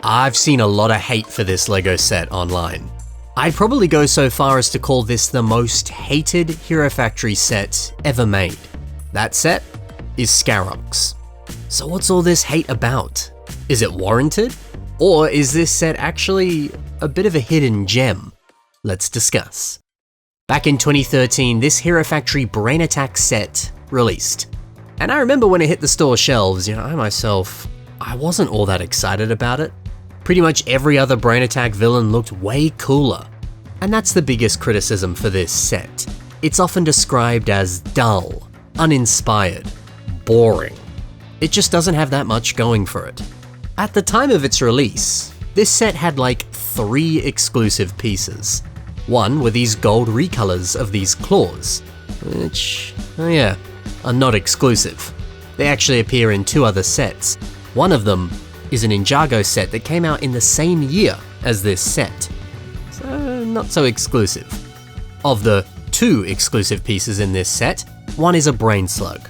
I've seen a lot of hate for this LEGO set online. I'd probably go so far as to call this the most hated Hero Factory set ever made. That set is Scarox. So what's all this hate about? Is it warranted? Or is this set actually a bit of a hidden gem? Let's discuss. Back in 2013, this Hero Factory Brain Attack set released. And I remember when it hit the store shelves, I wasn't all that excited about it. Pretty much every other Brain Attack villain looked way cooler. And that's the biggest criticism for this set. It's often described as dull, uninspired, boring. It just doesn't have that much going for it. At the time of its release, this set had like 3 exclusive pieces. One were these gold recolors of these claws, which, are not exclusive. They actually appear in 2 other sets. One of them is an Ninjago set that came out in the same year as this set, so not so exclusive. Of the 2 exclusive pieces in this set, one is a brain slug.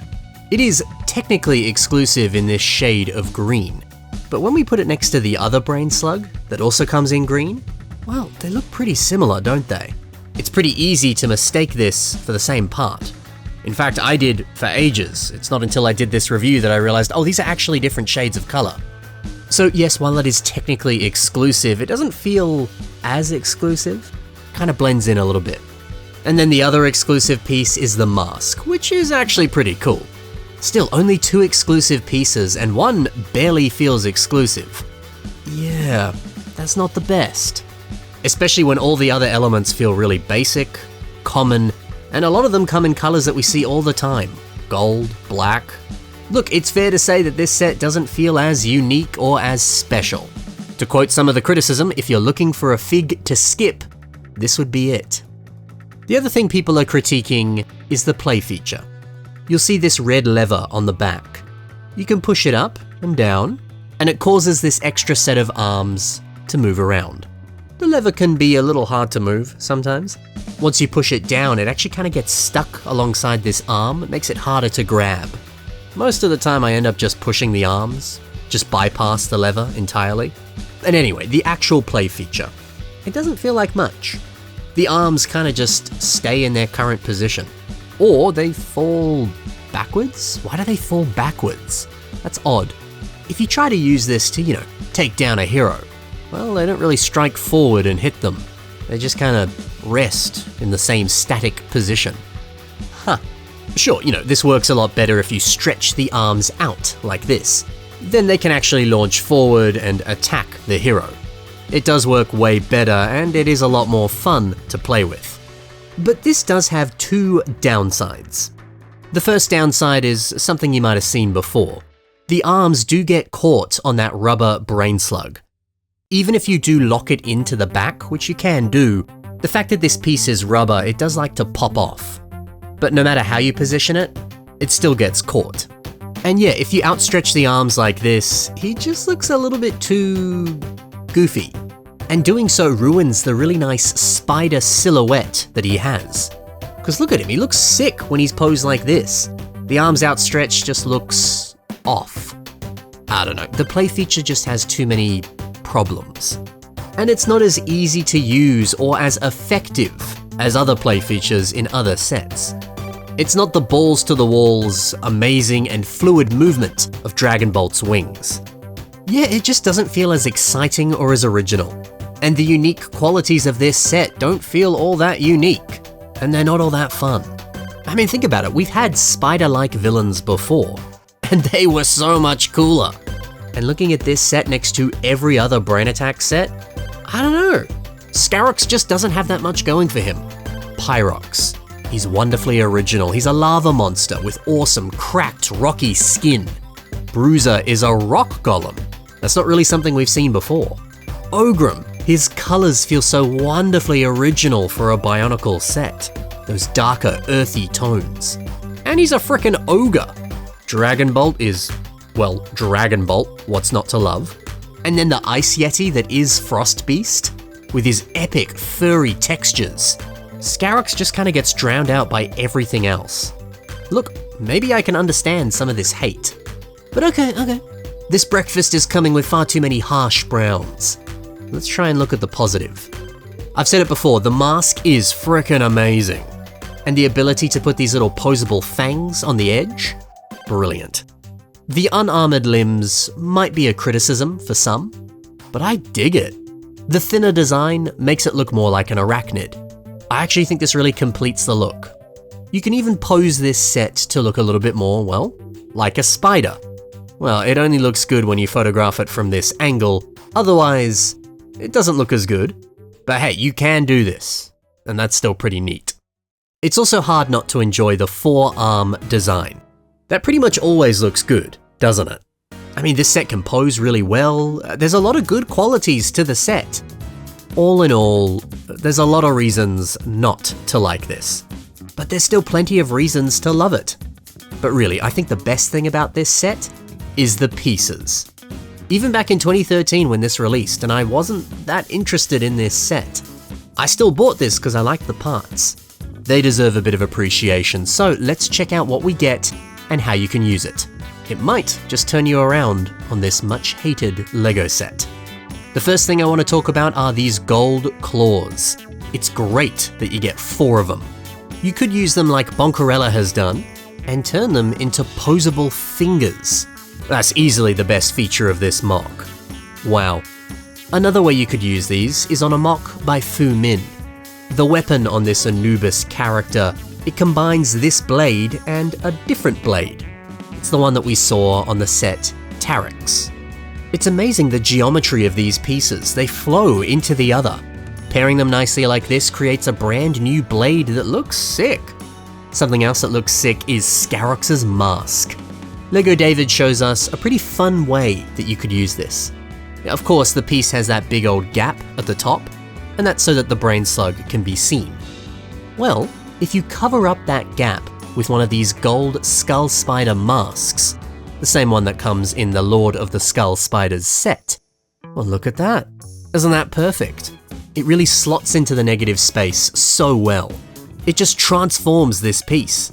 It is technically exclusive in this shade of green, but when we put it next to the other brain slug that also comes in green, well, they look pretty similar, don't they? It's pretty easy to mistake this for the same part. In fact, I did for ages. It's not until I did this review that I realized, oh, these are actually different shades of color. So yes, while it is technically exclusive, it doesn't feel as exclusive. Kind of blends in a little bit. And then the other exclusive piece is the mask, which is actually pretty cool. Still, only 2 exclusive pieces and one barely feels exclusive. Yeah, that's not the best. Especially when all the other elements feel really basic, common, and a lot of them come in colors that we see all the time. Gold, black. Look, it's fair to say that this set doesn't feel as unique or as special. To quote some of the criticism, if you're looking for a fig to skip, this would be it. The other thing people are critiquing is the play feature. You'll see this red lever on the back. You can push it up and down, and it causes this extra set of arms to move around. The lever can be a little hard to move sometimes. Once you push it down, it actually kind of gets stuck alongside this arm. It makes it harder to grab. Most of the time I end up just pushing the arms, just bypass the lever entirely. And anyway, the actual play feature. It doesn't feel like much. The arms kind of just stay in their current position. Or they fall backwards? Why do they fall backwards? That's odd. If you try to use this to, take down a hero, well, they don't really strike forward and hit them. They just kind of rest in the same static position. Huh. Sure, this works a lot better if you stretch the arms out like this. Then they can actually launch forward and attack the hero. It does work way better, and it is a lot more fun to play with. But this does have 2 downsides. The first downside is something you might have seen before. The arms do get caught on that rubber brain slug. Even if you do lock it into the back, which you can do, the fact that this piece is rubber, it does like to pop off. But no matter how you position it, it still gets caught. And yeah, if you outstretch the arms like this, he just looks a little bit too goofy. And doing so ruins the really nice spider silhouette that he has. Because look at him, he looks sick when he's posed like this. The arms outstretched just looks off. I don't know, the play feature just has too many problems. And it's not as easy to use or as effective as other play features in other sets. It's not the balls to the walls, amazing and fluid movement of Dragon Bolt's wings. Yeah, it just doesn't feel as exciting or as original. And the unique qualities of this set don't feel all that unique, and they're not all that fun. I mean, think about it, we've had spider-like villains before, and they were so much cooler. And looking at this set next to every other Brain Attack set, I don't know. Scarox just doesn't have that much going for him. Pyrox. He's wonderfully original. He's a lava monster with awesome, cracked, rocky skin. Bruiser is a rock golem. That's not really something we've seen before. Ogrim. His colors feel so wonderfully original for a Bionicle set. Those darker, earthy tones. And he's a frickin' ogre. Dragon Bolt is, well, Dragon Bolt, what's not to love? And then the Ice Yeti that is Frost Beast, with his epic, furry textures. Scarox just kind of gets drowned out by everything else. Look, maybe I can understand some of this hate. But okay. This breakfast is coming with far too many harsh browns. Let's try and look at the positive. I've said it before, the mask is frickin' amazing. And the ability to put these little posable fangs on the edge? Brilliant. The unarmored limbs might be a criticism for some, but I dig it. The thinner design makes it look more like an arachnid. I actually think this really completes the look. You can even pose this set to look a little bit more, well, like a spider. Well, it only looks good when you photograph it from this angle, otherwise, it doesn't look as good. But hey, you can do this, and that's still pretty neat. It's also hard not to enjoy the forearm design. That pretty much always looks good, doesn't it? I mean, this set can pose really well. There's a lot of good qualities to the set. All in all, there's a lot of reasons not to like this, but there's still plenty of reasons to love it. But really, I think the best thing about this set is the pieces. Even back in 2013 when this released, and I wasn't that interested in this set, I still bought this because I like the parts. They deserve a bit of appreciation, so let's check out what we get and how you can use it. It might just turn you around on this much hated LEGO set. The first thing I want to talk about are these gold claws. It's great that you get 4 of them. You could use them like Bonkarella has done, and turn them into posable fingers. That's easily the best feature of this mock. Wow. Another way you could use these is on a mock by Fu Min. The weapon on this Anubis character, it combines this blade and a different blade. It's the one that we saw on the set Scarox. It's amazing the geometry of these pieces, they flow into the other. Pairing them nicely like this creates a brand new blade that looks sick. Something else that looks sick is Scarox's mask. LEGO David shows us a pretty fun way that you could use this. Of course, the piece has that big old gap at the top, and that's so that the brain slug can be seen. Well, if you cover up that gap with one of these gold skull spider masks, the same one that comes in the Lord of the Skull Spiders set. Well, look at that. Isn't that perfect? It really slots into the negative space so well. It just transforms this piece.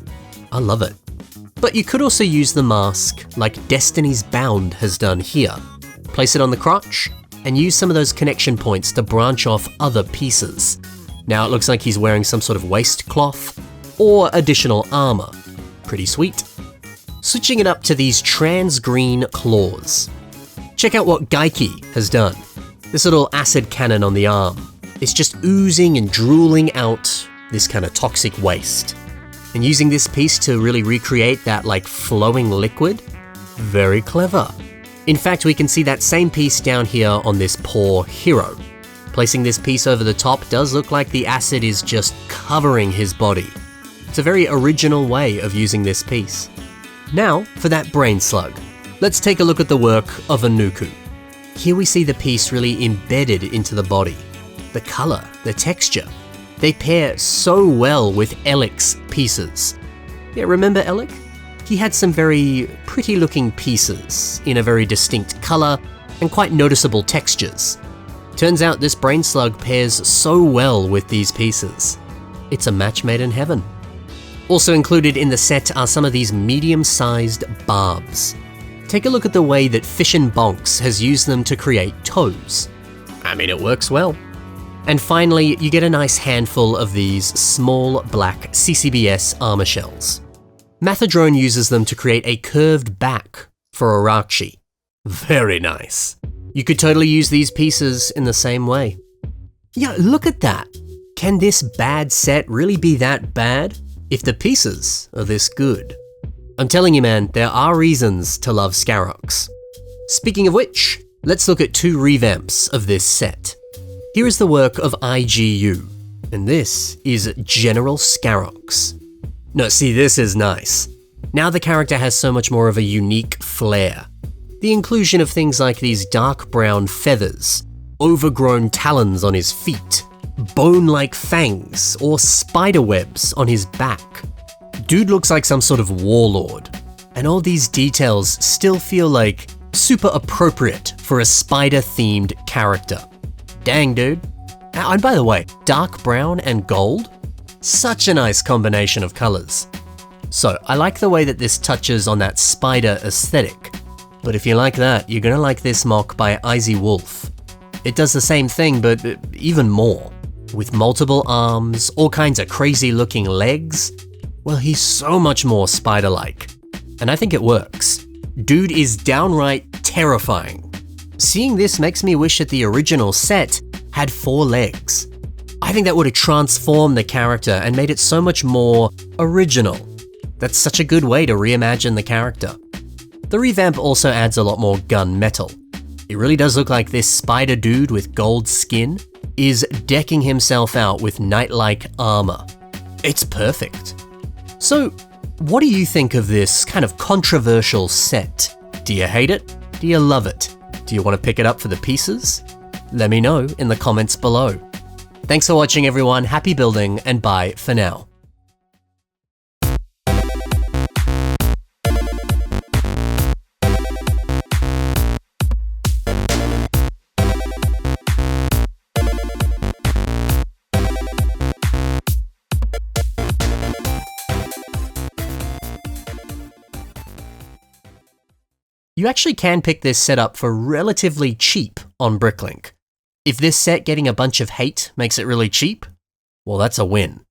I love it. But you could also use the mask like Destiny's Bound has done here. Place it on the crotch and use some of those connection points to branch off other pieces. Now it looks like he's wearing some sort of waistcloth or additional armor. Pretty sweet. Switching it up to these trans green claws. Check out what Geikie has done. This little acid cannon on the arm. It's just oozing and drooling out this kind of toxic waste. And using this piece to really recreate that like flowing liquid, very clever. In fact, we can see that same piece down here on this poor hero. Placing this piece over the top does look like the acid is just covering his body. It's a very original way of using this piece. Now, for that brain slug. Let's take a look at the work of Anuku. Here we see the piece really embedded into the body. The color, the texture, they pair so well with Elik's pieces. Yeah, remember Elik? He had some very pretty looking pieces in a very distinct color and quite noticeable textures. Turns out this brain slug pairs so well with these pieces. It's a match made in heaven. Also included in the set are some of these medium-sized barbs. Take a look at the way that Fishin' Bonks has used them to create toes. I mean, it works well. And finally, you get a nice handful of these small black CCBS armor shells. Mathadrone uses them to create a curved back for Arakshi. Very nice. You could totally use these pieces in the same way. Yeah, look at that. Can this bad set really be that bad if the pieces are this good? I'm telling you, man, there are reasons to love Scarox. Speaking of which, let's look at 2 revamps of this set. Here is the work of IGU, and this is General Scarox. No, see, this is nice. Now the character has so much more of a unique flair. The inclusion of things like these dark brown feathers, overgrown talons on his feet, bone-like fangs, or spider webs on his back. Dude looks like some sort of warlord, and all these details still feel like super appropriate for a spider-themed character. Dang, dude. And by the way, dark brown and gold? Such a nice combination of colors. So, I like the way that this touches on that spider aesthetic. But if you like that, you're gonna like this mock by Izzy Wolf. It does the same thing, but even more. With multiple arms, all kinds of crazy looking legs. Well, he's so much more spider-like. And I think it works. Dude is downright terrifying. Seeing this makes me wish that the original set had 4 legs. I think that would have transformed the character and made it so much more original. That's such a good way to reimagine the character. The revamp also adds a lot more gun metal. It really does look like this spider dude with gold skin is decking himself out with knight-like armor. It's perfect. So, what do you think of this kind of controversial set? Do you hate it? Do you love it? Do you want to pick it up for the pieces? Let me know in the comments below. Thanks for watching everyone, happy building, and bye for now. You actually can pick this set up for relatively cheap on Bricklink. If this set getting a bunch of hate makes it really cheap, well, that's a win.